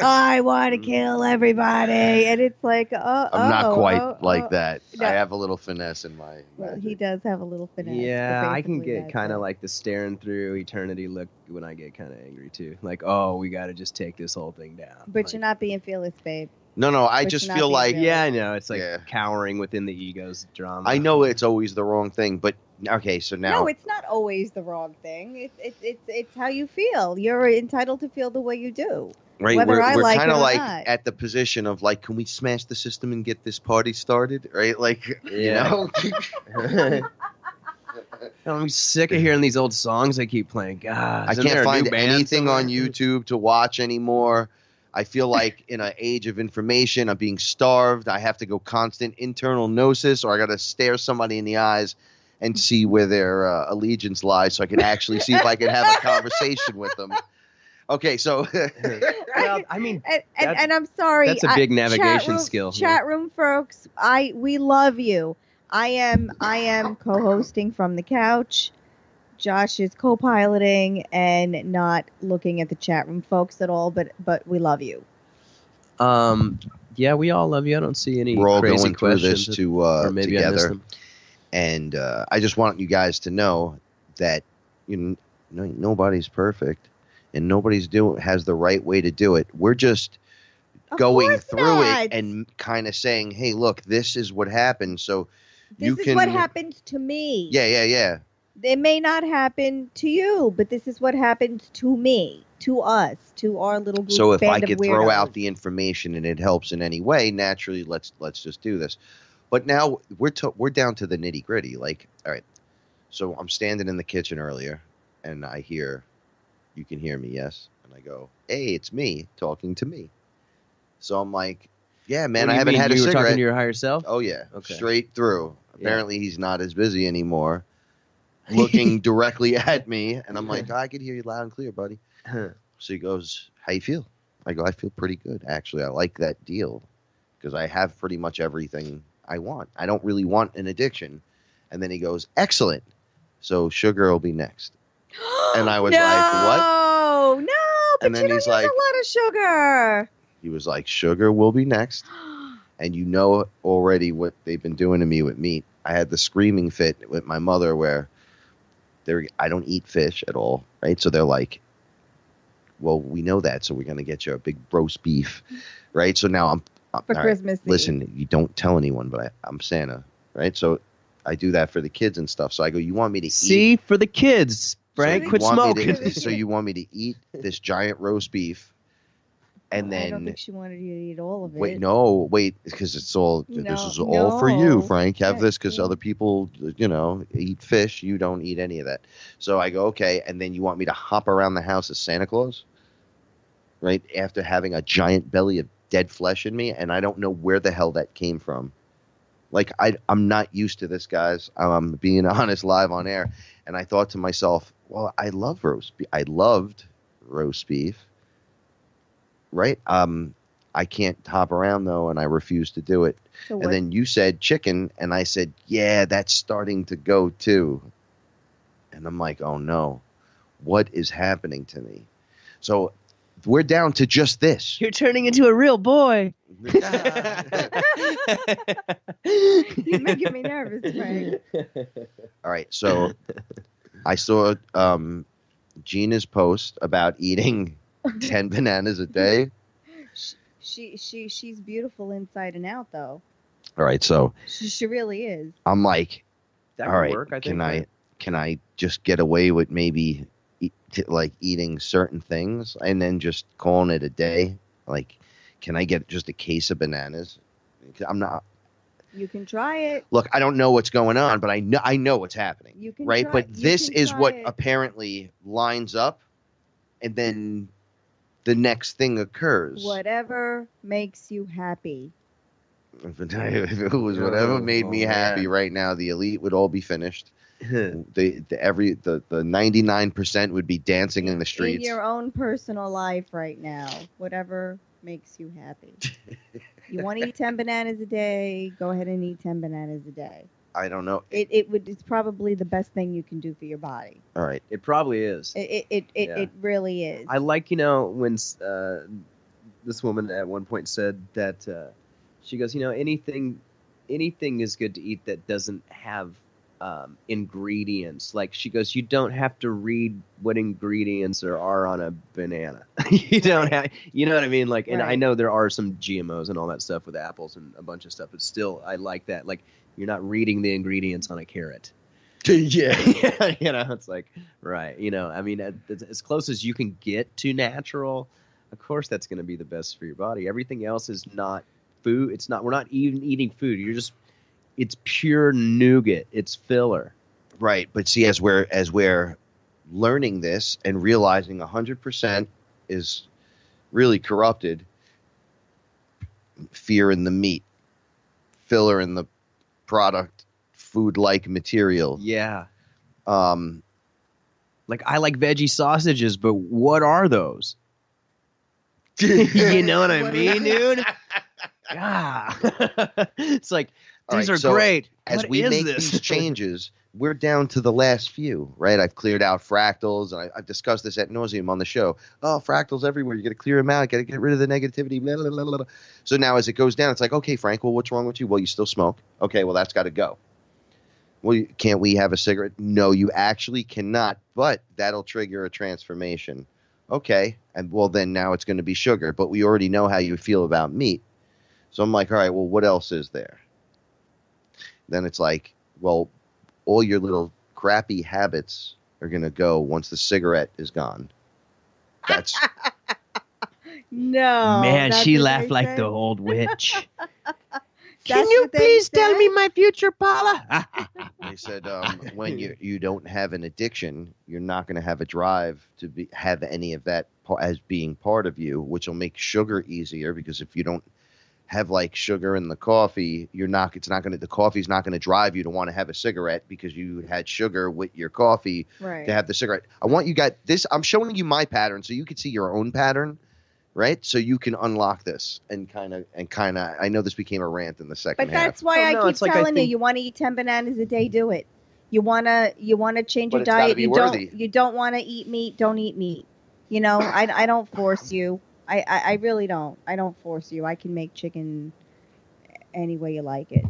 I want to kill everybody. And it's like, I'm not quite like that. No. I have a little finesse in my Well, magic. he does have a little finesse. Yeah, but I can basically get that's kind of it. like the staring through eternity look when I get kind of angry too. Like, oh, we got to just take this whole thing down. But Like, you're not being fearless, babe. No, I But just you're not feel being like, real. yeah, I know. It's like Yeah. cowering within the ego's drama. I know it's always the wrong thing, but okay, so now. No, it's not always the wrong thing. It's how you feel. You're entitled to feel the way you do. Right, whether I we're like kind it of or like not. at the position of like, can we smash the system and get this party started? Right, like, Yeah. I'm sick of hearing these old songs they keep playing. God, I isn't there can't a new find band anything on somewhere? YouTube to watch anymore. I feel like in an age of information, I'm being starved. I have to go constant internal gnosis, or I got to stare somebody in the eyes and see where their allegiance lies, so I can actually see if I can have a conversation with them. Okay, so Well, I mean, And I'm sorry. that's a big chat navigation room- skill. Chat room folks, we love you. I am co-hosting from the couch. Josh is co-piloting and not looking at the chat room folks at all, but we love you. yeah, we all love you. I don't see any we're all crazy going through questions this or maybe I missed together. them. And I just want you guys to know that nobody's perfect and nobody's has the right way to do it. We're just going through it and kind of saying, hey, look, this is what happened. So this is what happened to me. Yeah. It may not happen to you, but this is what happened to me, to us, to our little group. So if I band could of throw weirdos. out the information and it helps in any way, naturally, let's just do this. But now we're down to the nitty gritty. Like, all right, so I'm standing in the kitchen earlier, and I hear, you can hear me, yes? And I go, hey, it's me talking to me. So I'm like, yeah, man, I haven't had a cigarette. You were talking to your higher self? Oh, yeah, okay. Straight through. Apparently, he's not as busy anymore, looking directly at me. And I'm like, I can hear you loud and clear, buddy. So he goes, how you feel? I go, I feel pretty good, actually. I like that deal because I have pretty much everything I want. I don't really want an addiction. And then he goes, excellent. So sugar will be next. And I was like, what? No, but and then you don't he's use like, a lot of sugar. He was like, sugar will be next. And you know already what they've been doing to me with meat. I had the screaming fit with my mother where I don't eat fish at all, right? So they're like, well, we know that, so we're going to get you a big roast beef, right? So now I'm for Christmas. Right, listen, you don't tell anyone, but I'm Santa, right? So I do that for the kids and stuff. So I go, you want me to eat? For the kids, Frank, quit smoking. So you want me to eat this giant roast beef? And then I don't think she wanted you to eat all of it. Wait, because it's all. This is all for you, Frank. Have this because other people, eat fish. You don't eat any of that. So I go, okay. And then you want me to hop around the house as Santa Claus, right? After having a giant belly of dead flesh in me, and I don't know where the hell that came from. Like I'm not used to this, guys. I'm being honest, live on air, and I thought to myself, well, I love roast beef. I loved roast beef. Right? I can't hop around, though, and I refuse to do it. So and then you said chicken, and I said, yeah, that's starting to go, too. And I'm like, oh, no. What is happening to me? So we're down to just this. You're turning into a real boy. You're making me nervous, Frank. All right, so I saw Gina's post about eating 10 bananas a day. She's beautiful inside and out, though. All right, so she really is. I'm like, that all right, work, I think, can I just get away with maybe eating certain things and then just calling it a day? Like, can I get just a case of bananas? I'm not. You can try it. Look, I don't know what's going on, but I know what's happening. You can right, try, but this is what it. apparently lines up, and then the next thing occurs. Whatever makes you happy. If it was whatever made me happy right now, the elite would all be finished. the 99% would be dancing in the streets. In your own personal life right now, whatever makes you happy. You want to eat 10 bananas a day, go ahead and eat 10 bananas a day. I don't know. It's probably the best thing you can do for your body. All right. It probably is. It really is. I like, when this woman at one point said that she goes, anything is good to eat that doesn't have ingredients. Like she goes, you don't have to read what ingredients there are on a banana. You don't have, you know what I mean? Like, and I know there are some GMOs and all that stuff with apples and a bunch of stuff, but still, I like that. Like, you're not reading the ingredients on a carrot. Yeah. It's like, right. I mean, as close as you can get to natural, of course, that's going to be the best for your body. Everything else is not food. We're not even eating food. It's pure nougat. It's filler. Right. But see, as we're learning this and realizing 100% is really corrupted, fear in the meat, filler in the product, food-like material. Yeah. Like I like veggie sausages, but what are those? You know what I mean, dude? Yeah. It's like, these are great. As what we is make this? these changes, we're down to the last few, right? I've cleared out fractals, and I've discussed this ad nauseum on the show. Oh, fractals everywhere. You got to clear them out. You got to get rid of the negativity. Blah, blah, blah, blah. So now as it goes down, it's like, okay, Frank, well, what's wrong with you? Well, you still smoke. Okay, well, that's got to go. Well, can't we have a cigarette? No, you actually cannot, but that'll trigger a transformation. Okay, and well, then now it's going to be sugar, but we already know how you feel about meat. So I'm like, all right, well, what else is there? Then it's like, well, all your little crappy habits are going to go once the cigarette is gone. That's No. Man, that's she what laughed they like said? the old witch. That's what they said? my future, Paula? They said when you don't have an addiction, you're not going to have a drive to have any of that as being part of you, which will make sugar easier, because if you don't have like sugar in the coffee, the coffee's not going to drive you to want to have a cigarette because you had sugar with your coffee Right. to have the cigarette. I want you guys this. I'm showing you my pattern so you can see your own pattern. Right, so you can unlock this and kind of. I know this became a rant in the second But half. that's why Oh, I no, keep it's like I telling you, think- you want to eat 10 bananas a day, do it. You wanna change But your it's gotta diet. be You worthy. don't want to eat meat. Don't eat meat. You know, I don't force you. I really don't. I don't force you. I can make chicken any way you like it.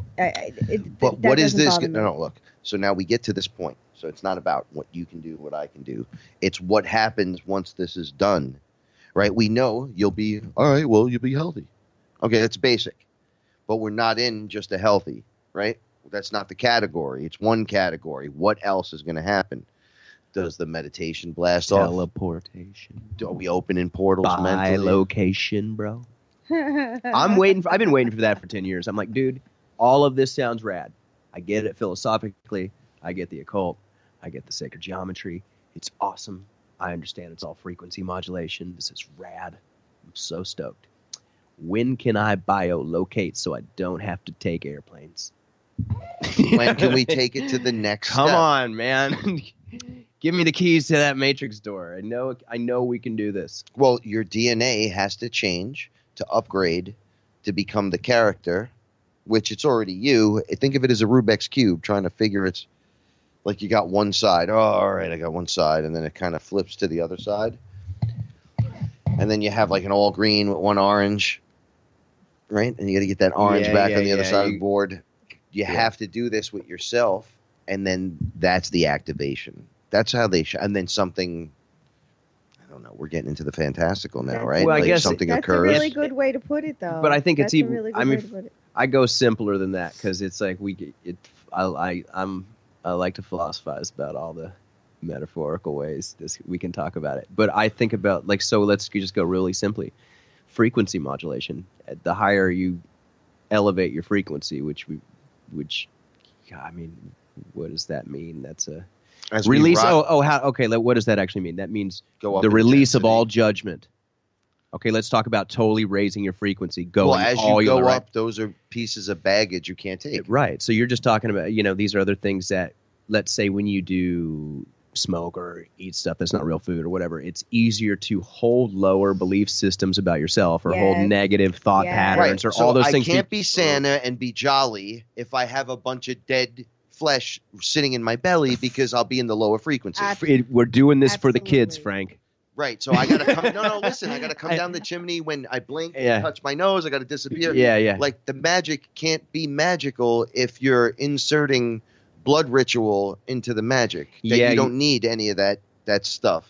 But that what is doesn't this? bother me. No, look. So now we get to this point. So it's not about what you can do, what I can do. It's what happens once this is done, right? We know you'll be, all right, well, you'll be healthy. Okay, that's basic. But we're not in just a healthy, right? That's not the category. It's one category. What else is going to happen? Does the meditation blast off? Teleportation. Are we opening portals By mentally? location, bro. I've been waiting for that for 10 years. I'm like, dude, all of this sounds rad. I get it philosophically. I get the occult. I get the sacred geometry. It's awesome. I understand it's all frequency modulation. This is rad. I'm so stoked. When can I biolocate so I don't have to take airplanes? When can we take it to the next Come step? on, man. Give me the keys to that Matrix door. I know we can do this. Well, your DNA has to change to upgrade to become the character, which it's already you. Think of it as a Rubik's Cube, trying to figure it's like you got one side. Oh, all right, I got one side. And then it kind of flips to the other side. And then you have like an all green with one orange, right? And you got to get that orange back on the other side of the board. You have to do this with yourself. And then that's the activation. That's how they and then something, I don't know, we're getting into the fantastical now, right? Well, I like guess something That's occurs. a really good way to put it, though. But I think it's That's even. a really good I way mean, to put it. I go simpler than that because it's like I like to philosophize about all the metaphorical ways we can talk about it. But I think about let's just go really simply. Frequency modulation. The higher you elevate your frequency, which I mean, what does that mean? That's a As we release. rock- What does that actually mean? That means Go up the in release of density. all judgment. Okay, let's talk about totally raising your frequency. Going Well, as all you the go right- up, those are pieces of baggage you can't take. Right. So you're just talking about, these are other things that, let's say when you do smoke or eat stuff that's not real food or whatever, it's easier to hold lower belief systems about yourself or hold Yes. negative thought Yes. patterns or so all those I things. can't be Santa and be jolly if I have a bunch of dead flesh sitting in my belly because I'll be in the lower frequency. We're doing this for the kids, Absolutely. Frank. Right. So I gotta come. No, listen. I gotta come down the chimney when I blink, Yeah. touch my nose. I gotta disappear. Yeah. Like the magic can't be magical if you're inserting blood ritual into the magic. That Yeah, you don't need any of that stuff.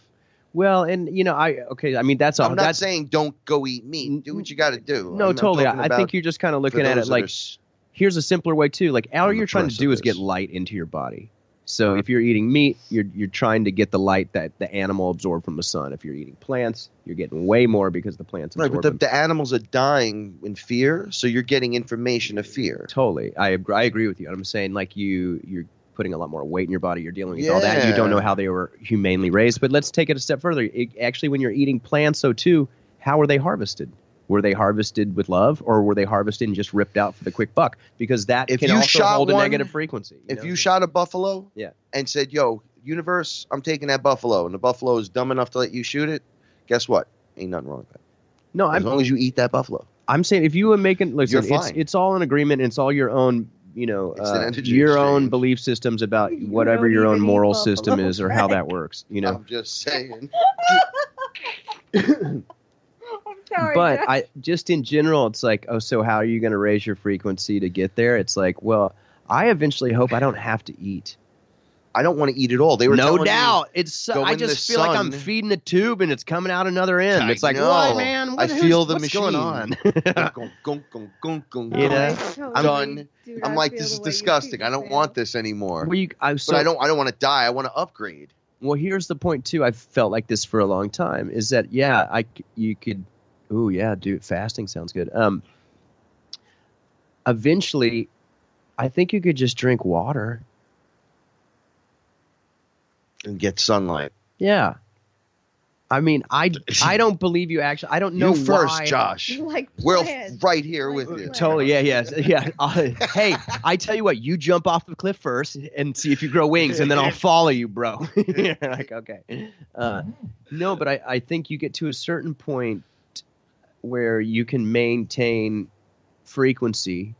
Well, and I mean that's all. I'm not that's saying don't go eat meat. Do what you got to do. no, I'm totally. talking I about think you're just kind of for looking at those it that like are here's a simpler way too. Like all on you're the trying to do is get precipice. light into your body. So if you're eating meat, you're trying to get the light that the animal absorbed from the sun. If you're eating plants, you're getting way more because the plants Right, absorb but them. the animals are dying in fear, so you're getting information of fear. Totally, I agree with you. I'm saying like you're putting a lot more weight in your body. You're dealing with all that. You don't know how they were humanely raised. But let's take it a step further. Actually, when you're eating plants, so too, how were they harvested? Were they harvested with love, or were they harvested and just ripped out for the quick buck? Because that If can you also shot hold a one- negative frequency. If you shot a buffalo and said, yo, universe, I'm taking that buffalo, and the buffalo is dumb enough to let you shoot it, guess what? Ain't nothing wrong with that. No, As long as you eat that buffalo. I'm saying if you were making, listen, You're fine. it's all an agreement. And it's all your own, It's an energy your own exchange. belief systems about You whatever don't your own even eat moral buffalo, system is or how that works. I'm just saying. I'm sorry. But Jack. I just in general, it's like, oh, so how are you going to raise your frequency to get there? It's like, well, I eventually hope I don't have to eat. I don't want to eat at all. They were no telling me, doubt. It's go I in the just feel like I'm sun. feeding a tube and it's coming out another end. I It's like, know. what, man? I feel the what's machine. going on? Gunk, gunk, gunk, gunk, gunk, You know? gunk. I'm done. I'm like, this is disgusting. I don't want this anymore. But I don't want to die. I want to upgrade. Well, here's the point too. I've felt like this for a long time. Is that you could, ooh yeah, dude, fasting sounds good. Eventually, I think you could just drink water and get sunlight. Yeah. I mean, I don't believe you actually. I don't know you first, why. Josh. Like we're plans. right here with you. Totally. Yeah. Hey, I tell you what. You jump off the cliff first and see if you grow wings, and then I'll follow you, bro. You're like, okay. No, but I think you get to a certain point where you can maintain frequency.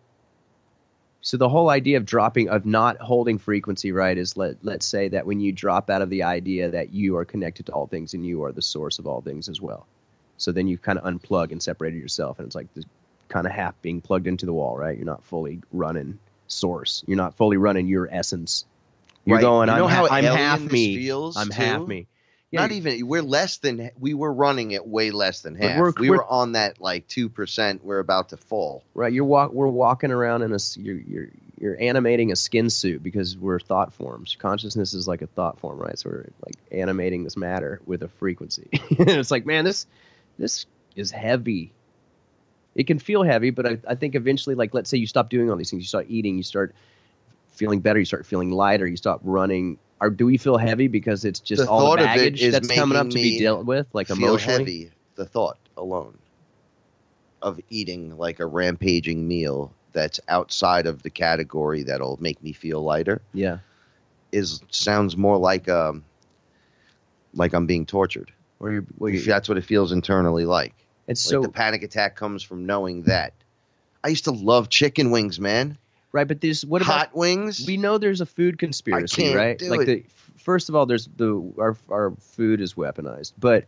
So the whole idea of not holding frequency, right, is let's say that when you drop out of the idea that you are connected to all things and you are the source of all things as well. So then you kind of unplug and separated yourself, and it's like this kind of half being plugged into the wall, right? You're not fully running source. You're not fully running your essence. You're right. going, you know how I'm half this me. Feels I'm too? half me. Yeah, Not even. We were running at way less than half. We were on that like 2%. We're about to fall. Right. We're walking around in you're animating a skin suit because we're thought forms. Consciousness is like a thought form, right? So we're like animating this matter with a frequency. It's like, man, this is heavy. It can feel heavy, but I think eventually, like, let's say you stop doing all these things, you start eating, you start feeling better, you start feeling lighter, you stop running. Or do we feel heavy because it's just all the baggage that's coming up to be dealt with, like emotionally? Feel heavy. The thought alone of eating like a rampaging meal that's outside of the category that'll make me feel lighter. Yeah, sounds more like I'm being tortured. That's what it feels internally like. And so the panic attack comes from knowing that. I used to love chicken wings, man. Right, but what about hot wings? We know there's a food conspiracy, I can't right? do like it. First of all, there's our food is weaponized, but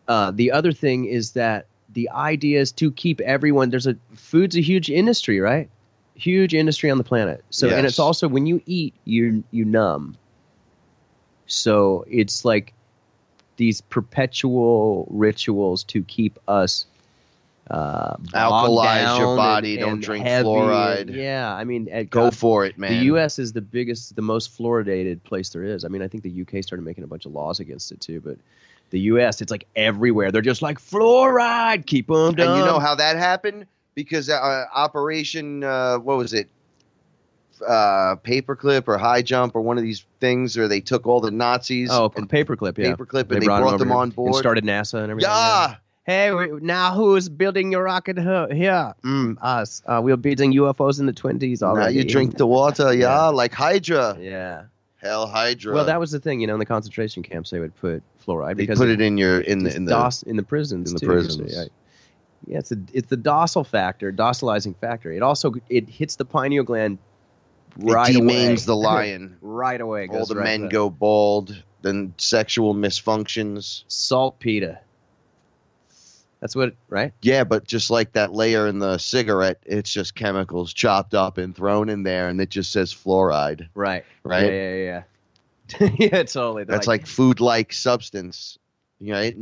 the other thing is that the idea is to keep everyone. Food's a huge industry, right? Huge industry on the planet. So yes. And it's also when you eat, you numb. So it's like these perpetual rituals to keep us. Alkalize your body. Don't drink fluoride. Yeah, I mean, go for it, man. The U.S. is the most fluoridated place there is. I mean, I think the U.K. started making a bunch of laws against it too, but the U.S. it's like everywhere. They're just like fluoride, keep them down. And you know how that happened? Because Operation, what was it? Paperclip or High Jump or one of these things where they took all the Nazis. Oh, Paperclip, yeah. Paperclip, and they brought them on board. And started NASA and everything. Yeah. Hey, now who's building your rocket here? Us. We were building UFOs in the 20s already. Now you drink the water, yeah, like Hydra. Yeah. Hell, Hydra. Well, that was the thing, in the concentration camps they would put fluoride. They because put it in the prisons. In the prisons. So, yeah, it's the docilizing factor. It also hits the pineal gland right away. It demains the lion. Right away. All the men go bald. Then sexual misfunctions. Saltpeter. That's what, right? Yeah, but just like that layer in the cigarette, it's just chemicals chopped up and thrown in there, and it just says fluoride. Right. Right? Yeah. Yeah, totally. That's like food-like substance, right?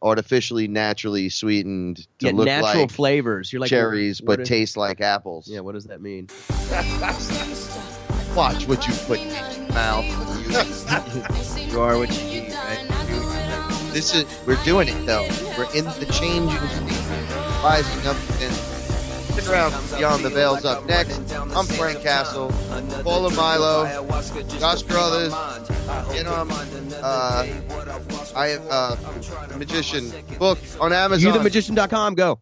Artificially naturally sweetened to look natural like flavors. You're like cherries, but taste like apples. Yeah, what does that mean? Watch what you put in your mouth. You are what you eat, right? We're doing it though. We're in the changing state, rising up and stick around beyond the veils. Up next, I'm Frank Castle, Paula Milo, Josh Carothers, The Magician book on Amazon. YouTheMagician.com. Go.